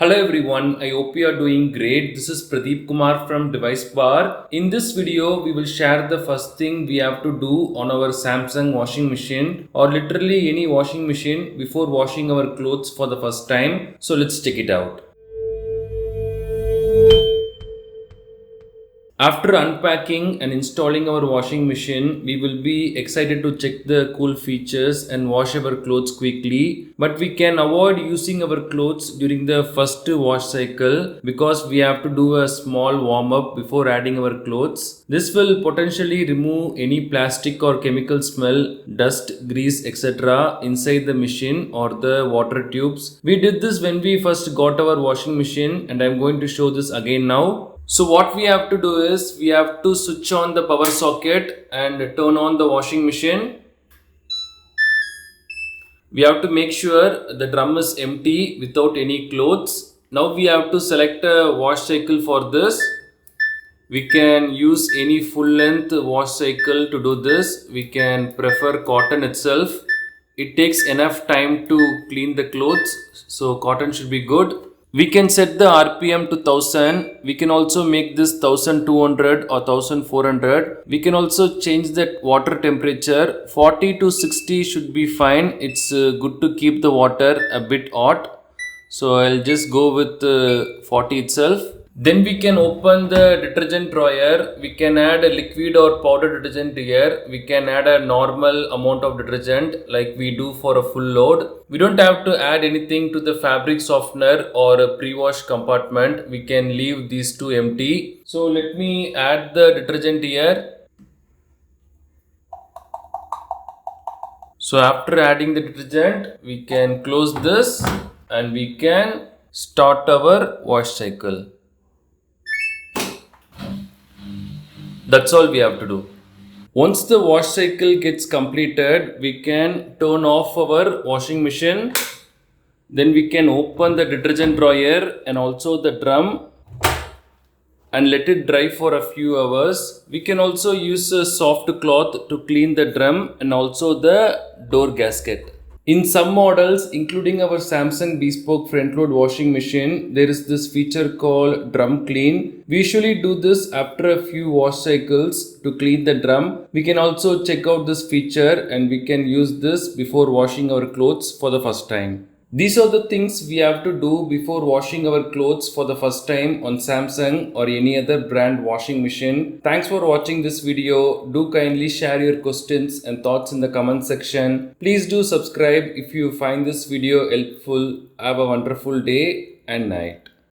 Hello everyone, I hope you are doing great. This is Pradeep Kumar from DeviceBAR. In this video, we will share the first thing we have to do on our Samsung washing machine or literally any washing machine before washing our clothes for the first time. So let's check it out. After unpacking and installing our washing machine, we will be excited to check the cool features and wash our clothes quickly. But we can avoid using our clothes during the first wash cycle because we have to do a small warm up before adding our clothes. This will potentially remove any plastic or chemical smell, dust, grease, etc. inside the machine or the water tubes. We did this when we first got our washing machine, and I am going to show this again now. So what we have to do is we have to switch on the power socket and turn on the washing machine. We have to make sure the drum is empty without any clothes. Now we have to select a wash cycle for this. We can use any full length wash cycle to do this. We can prefer cotton itself. It takes enough time to clean the clothes, so cotton should be good. We can set the RPM to 1000. We can also make this 1200 or 1400. We can also change that water temperature. 40 to 60 should be fine. It's good to keep the water a bit hot. So I'll just go with 40 itself. Then we can open the detergent drawer. We can add a liquid or powder detergent here. We can add a normal amount of detergent like we do for a full load. We don't have to add anything to the fabric softener or a pre-wash compartment. We can leave these two empty. So let me add the detergent here. So after adding the detergent, we can close this and we can start our wash cycle. That's all we have to do. Once the wash cycle gets completed, we can turn off our washing machine. Then we can open the detergent drawer and also the drum and let it dry for a few hours. We can also use a soft cloth to clean the drum and also the door gasket. In some models, including our Samsung bespoke front load washing machine, there is this feature called drum clean. We usually do this after a few wash cycles to clean the drum. We can also check out this feature and we can use this before washing our clothes for the first time. These are the things we have to do before washing our clothes for the first time on Samsung or any other brand washing machine. Thanks for watching this video. Do kindly share your questions and thoughts in the comment section. Please do subscribe if you find this video helpful. Have a wonderful day and night.